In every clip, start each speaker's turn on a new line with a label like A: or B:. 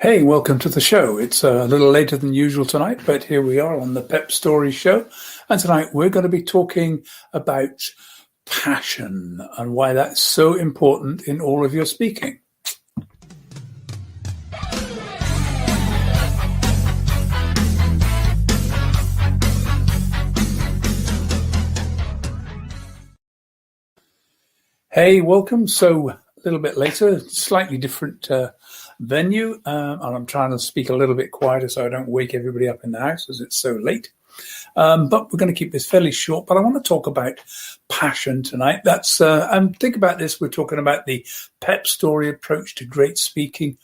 A: Hey, welcome to the show. It's a little later than usual tonight, but here we are on the PEPP Story Show. And tonight we're going to be talking about passion and why that's so important in all of your speaking. Hey, welcome. So a little bit later, slightly different venue, and I'm trying to speak a little bit quieter so I don't wake everybody up in the house as it's so late. But we're going to keep this fairly short. But I want to talk about passion tonight. And think about this. We're talking about the PEPP Story approach to great speaking: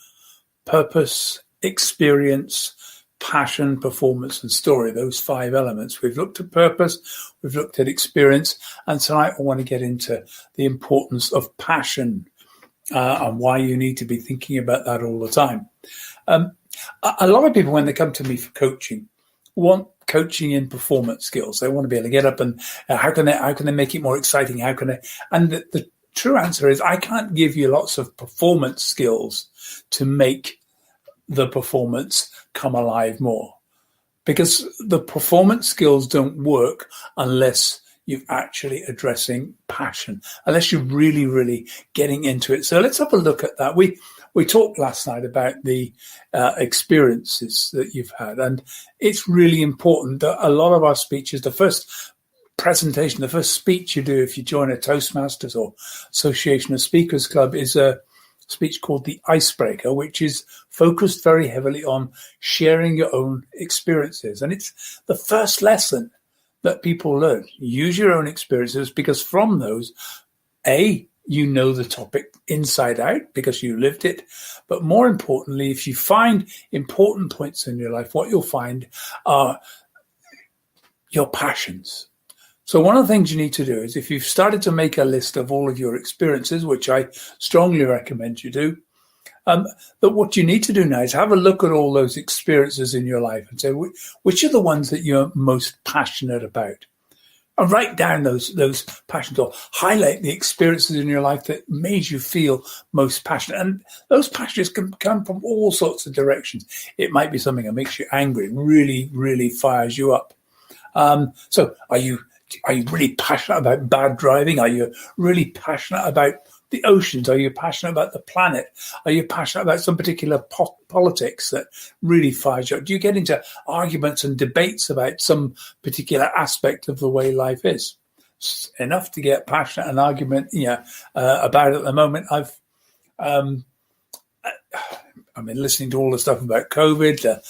A: purpose, experience, passion, performance, and story. Those 5 elements. We've looked at purpose, we've looked at experience, and tonight I want to get into the importance of passion and why you need to be thinking about that all the time. A lot of people, when they come to me for coaching, want coaching in performance skills. They want to be able to get up and how can they make it more exciting? And the true answer is I can't give you lots of performance skills to make the performance come alive more, because the performance skills don't work unless you're actually addressing passion, unless you're really, really getting into it. So let's have a look at that. We talked last night about the experiences that you've had, and it's really important that a lot of our speeches, the first presentation, the first speech you do if you join a Toastmasters or Association of Speakers Club is a speech called the Icebreaker, which is focused very heavily on sharing your own experiences. And it's the first lesson that people learn. Use your own experiences, because from those, you know the topic inside out because you lived it. But more importantly, if you find important points in your life, what you'll find are your passions. So one of the things you need to do is, if you've started to make a list of all of your experiences, which I strongly recommend you do, that what you need to do now is have a look at all those experiences in your life and say, which are the ones that you're most passionate about? And write down those passions, or highlight the experiences in your life that made you feel most passionate. And those passions can come from all sorts of directions. It might be something that makes you angry, really, really fires you up. So are you really passionate about bad driving? Are you really passionate about the oceans? Are you passionate about the planet? Are you passionate about some particular politics that really fires you up? Do you get into arguments and debates about some particular aspect of the way life is? It's enough to get passionate and argument about at the moment. I've been listening to all the stuff about COVID,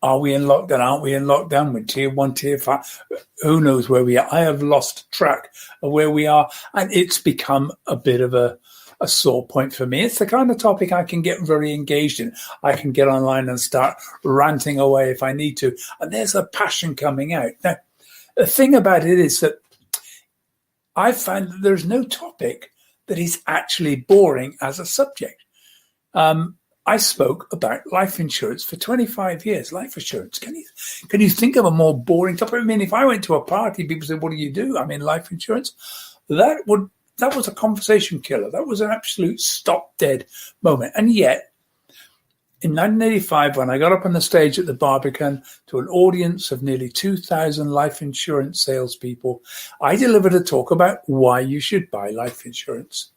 A: are we in lockdown? Aren't we in lockdown? We're tier 1, tier 5. Who knows where we are? I have lost track of where we are, and it's become a bit of a sore point for me. It's the kind of topic I can get very engaged in. I can get online and start ranting away if I need to, and there's a passion coming out. Now, the thing about it is that I find that there's no topic that is actually boring as a subject. I spoke about life insurance for 25 years. Life insurance. Can you think of a more boring topic? I mean, if I went to a party, people said, "What do you do?" I mean, life insurance. That was a conversation killer. That was an absolute stop dead moment. And yet, in 1985, when I got up on the stage at the Barbican to an audience of nearly 2,000 life insurance salespeople, I delivered a talk about why you should buy life insurance.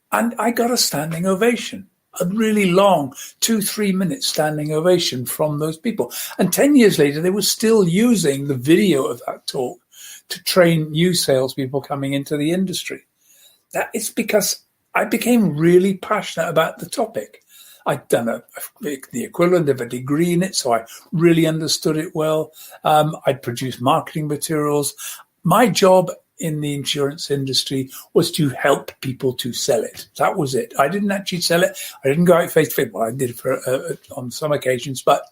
A: And I got a standing ovation, a really long 2-3 minute standing ovation from those people. And 10 years later, they were still using the video of that talk to train new salespeople coming into the industry. That is because I became really passionate about the topic. I'd done the equivalent of a degree in it, so I really understood it well. I'd produced marketing materials. My job in the insurance industry was to help people to sell it. That was it. I didn't actually sell it. I didn't go out face to face. Well, I did it on some occasions, but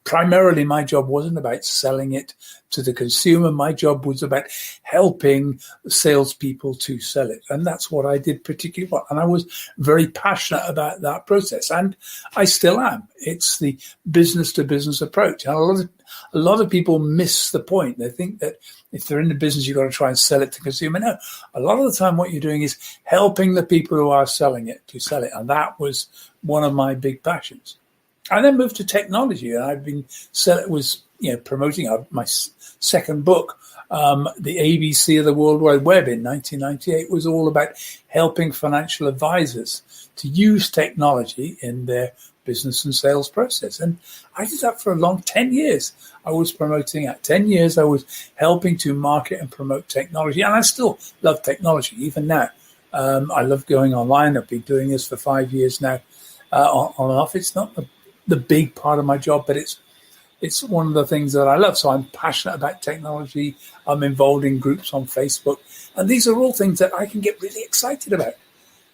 A: primarily my job wasn't about selling it to the consumer. My job was about helping salespeople to sell it. And that's what I did particularly well. And I was very passionate about that process. And I still am. It's the business to business approach. And a lot of people miss the point. They think that if they're in the business, you've got to try and sell it to consumer. No, a lot of the time what you're doing is helping the people who are selling it to sell it. And that was one of my big passions. I then moved to technology, and I've been promoting my second book, the ABC of the World Wide Web in 1998 was all about helping financial advisors to use technology in their business and sales process. And I did that for a long 10 years. I was promoting at 10 years. I was helping to market and promote technology. And I still love technology, even now. I love going online. I've been doing this for 5 years now, on and off. It's not the big part of my job, but it's one of the things that I love. So I'm passionate about technology. I'm involved in groups on Facebook. And these are all things that I can get really excited about.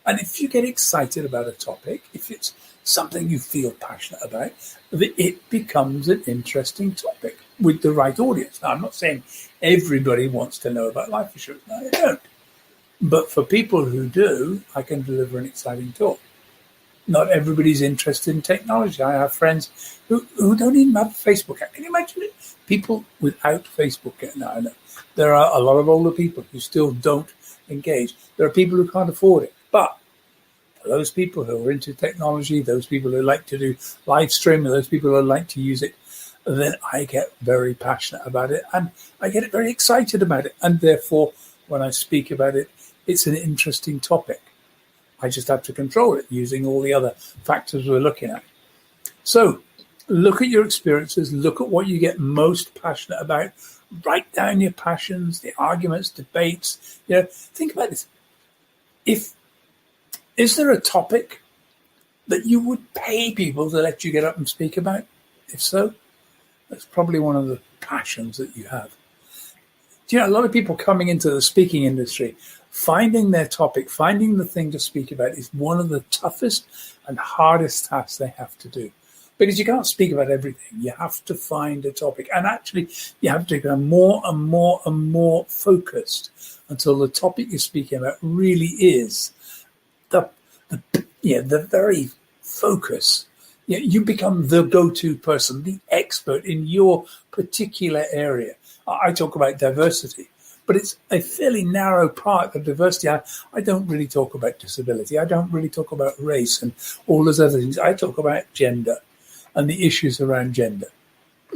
A: And if you get excited about a topic, if it's something you feel passionate about, it becomes an interesting topic with the right audience. Now, I'm not saying everybody wants to know about life insurance. No, they don't. But for people who do, I can deliver an exciting talk. Not everybody's interested in technology. I have friends who don't even have a Facebook account. Can you imagine it? People without Facebook now. There are a lot of older people who still don't engage. There are people who can't afford it. But for those people who are into technology, those people who like to do live streaming, those people who like to use it, then I get very passionate about it and I get very excited about it. And therefore, when I speak about it, it's an interesting topic. I just have to control it using all the other factors we're looking at. So look at your experiences, look at what you get most passionate about, write down your passions, the arguments, debates. Think about this. Is there a topic that you would pay people to let you get up and speak about? If so, that's probably one of the passions that you have. A lot of people coming into the speaking industry, finding their topic, finding the thing to speak about is one of the toughest and hardest tasks they have to do. Because you can't speak about everything. You have to find a topic. And actually, you have to become more and more and more focused until the topic you're speaking about really is the very focus. You become the go-to person, the expert in your particular area. I talk about diversity, but it's a fairly narrow part of diversity. I don't really talk about disability. I don't really talk about race and all those other things. I talk about gender and the issues around gender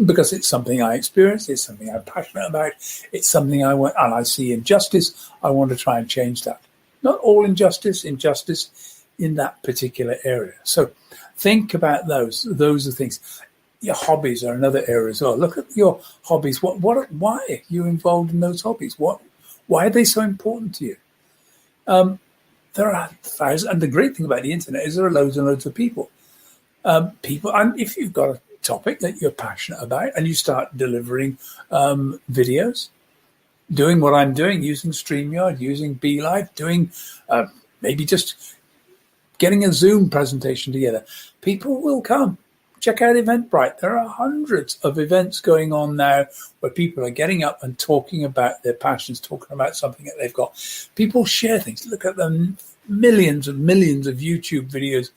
A: because it's something I experience. It's something I'm passionate about. It's something I want, and I see injustice. I want to try and change that. Not all injustice in that particular area. So think about those. Those are things. Your hobbies are another area as well. Look at your hobbies. Why are you involved in those hobbies? Why are they so important to you? There are thousands, and the great thing about the internet is there are loads and loads of people. And if you've got a topic that you're passionate about and you start delivering videos, doing what I'm doing, using StreamYard, using BeLive, doing maybe just getting a Zoom presentation together, people will come. Check out Eventbrite. There are hundreds of events going on now where people are getting up and talking about their passions, talking about something that they've got. People share things. Look at the millions and millions of YouTube videos.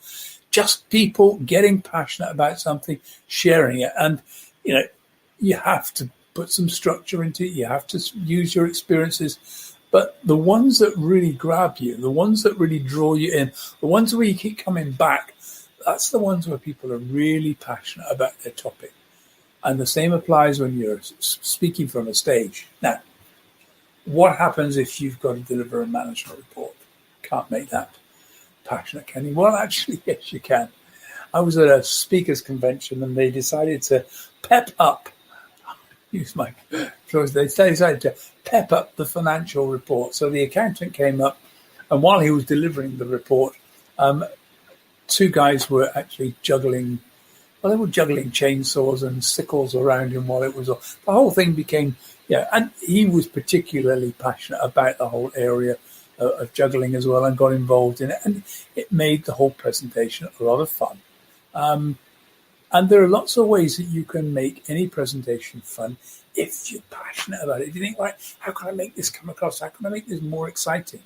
A: Just people getting passionate about something, sharing it. And, you have to put some structure into it. You have to use your experiences. But the ones that really grab you, the ones that really draw you in, the ones where you keep coming back, that's the ones where people are really passionate about their topic. And the same applies when you're speaking from a stage. Now, what happens if you've got to deliver a management report? Can't make that passionate, can you? Well, actually, yes, you can. I was at a speakers convention and they decided to pep up. Use my choice. They decided to pep up the financial report. So the accountant came up, and while he was delivering the report, two guys were actually juggling. Well, they were juggling chainsaws and sickles around him while it was on. The whole thing became, and he was particularly passionate about the whole area of juggling as well and got involved in it. And it made the whole presentation a lot of fun. And there are lots of ways that you can make any presentation fun if you're passionate about it. If you think, right, how can I make this come across? How can I make this more exciting?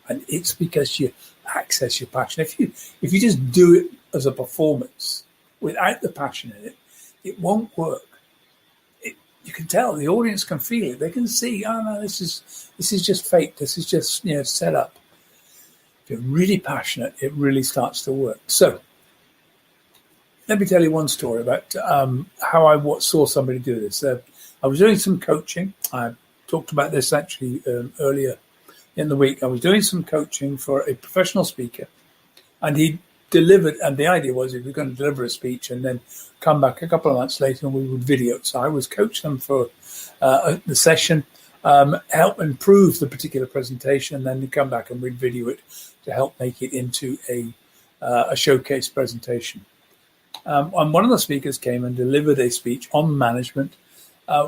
A: And it's because you access your passion. If you just do it as a performance without the passion in it, it won't work. You can tell, the audience can feel it. They can see, oh no, this is just fake. This is just set up. If you're really passionate, it really starts to work. So let me tell you one story about how I saw somebody do this. I was doing some coaching. I talked about this actually earlier in the week. I was doing some coaching for a professional speaker, and he delivered, and the idea was he was going to deliver a speech and then come back a couple of months later and we would video it. So I was coaching them for the session, help improve the particular presentation, and then come back and we'd video it to help make it into a showcase presentation. And one of the speakers came and delivered a speech on management,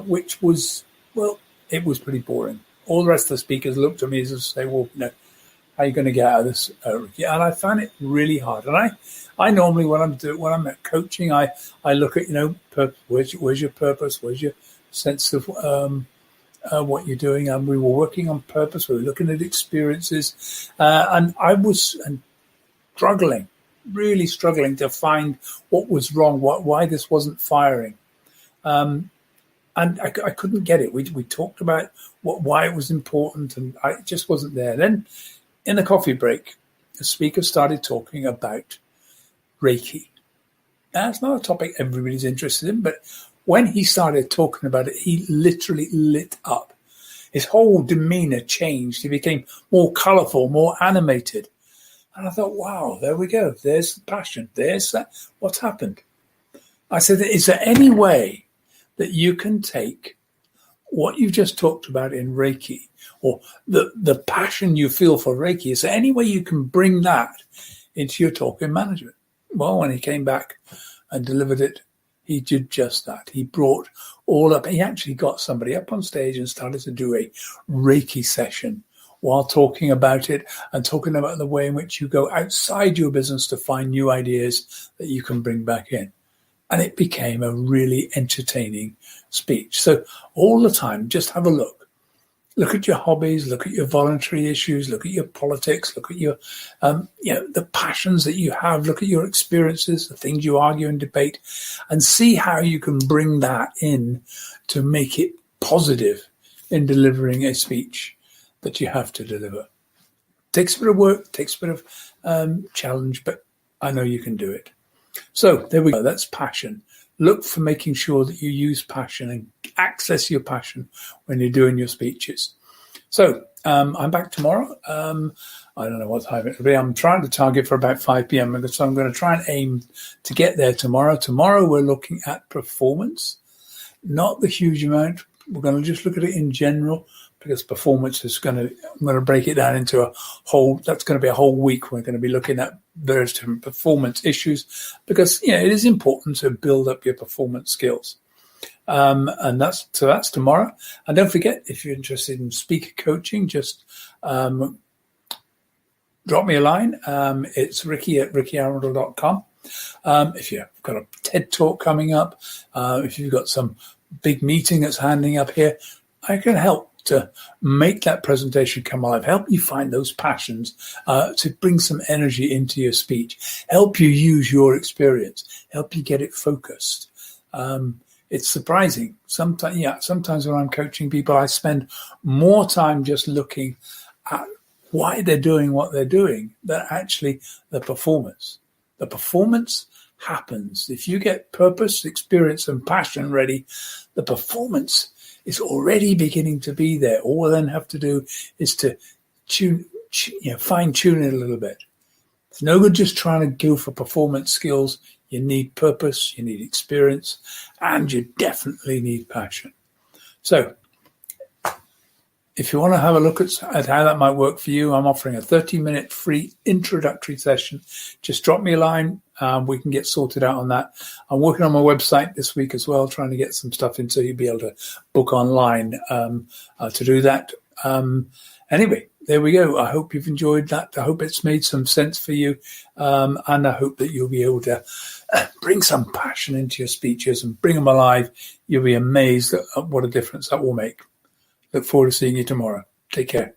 A: which was, well, it was pretty boring. All the rest of the speakers looked at me as if to say, well, how are you going to get out of this, Ricky? And I found it really hard. And I normally, when I'm at coaching, I look at, where's your purpose? Where's your sense of what you're doing? And we were working on purpose. We were looking at experiences. And I was really struggling to find what was wrong, why this wasn't firing. And I couldn't get it. We talked about why it was important, and I just wasn't there. Then in the coffee break, the speaker started talking about Reiki. Now, it's not a topic everybody's interested in, but when he started talking about it, he literally lit up. His whole demeanor changed. He became more colorful, more animated. And I thought, wow, there we go. There's the passion. There's that. What's happened? I said, is there any way that you can take what you've just talked about in Reiki, or the passion you feel for Reiki, is there any way you can bring that into your talk in management? Well, when he came back and delivered it, he did just that. He brought all up. He actually got somebody up on stage and started to do a Reiki session while talking about it and talking about the way in which you go outside your business to find new ideas that you can bring back in. And it became a really entertaining speech. So all the time, just have a look. Look at your hobbies, look at your voluntary issues, look at your politics, look at your, the passions that you have, look at your experiences, the things you argue and debate, and see how you can bring that in to make it positive in delivering a speech that you have to deliver. Takes a bit of work, takes a bit of challenge, but I know you can do it. So there we go. That's passion. Look for making sure that you use passion and access your passion when you're doing your speeches. So I'm back tomorrow. I don't know what time it will be. I'm trying to target for about 5 p.m. So I'm going to try and aim to get there tomorrow. Tomorrow we're looking at performance, not the huge amount. We're going to just look at it in general, because performance is I'm going to break it down into that's going to be a whole week. We're going to be looking at various different performance issues, because, it is important to build up your performance skills. And that's tomorrow. And don't forget, if you're interested in speaker coaching, just drop me a line. It's ricky@rickyarundel.com. If you've got a TED Talk coming up, if you've got some big meeting that's handing up here, I can help to make that presentation come alive, help you find those passions, to bring some energy into your speech, help you use your experience, help you get it focused. It's surprising. Sometimes when I'm coaching people, I spend more time just looking at why they're doing what they're doing than actually the performance. The performance happens. If you get purpose, experience, and passion ready, the performance is already beginning to be there. All we then have to do is to fine tune it a little bit. It's no good just trying to go for performance skills. You need purpose, you need experience, and you definitely need passion. So if you want to have a look at how that might work for you, I'm offering a 30-minute free introductory session. Just drop me a line. We can get sorted out on that. I'm working on my website this week as well, trying to get some stuff in so you'll be able to book online to do that. Anyway, there we go. I hope you've enjoyed that. I hope it's made some sense for you. And I hope that you'll be able to bring some passion into your speeches and bring them alive. You'll be amazed at what a difference that will make. Look forward to seeing you tomorrow. Take care.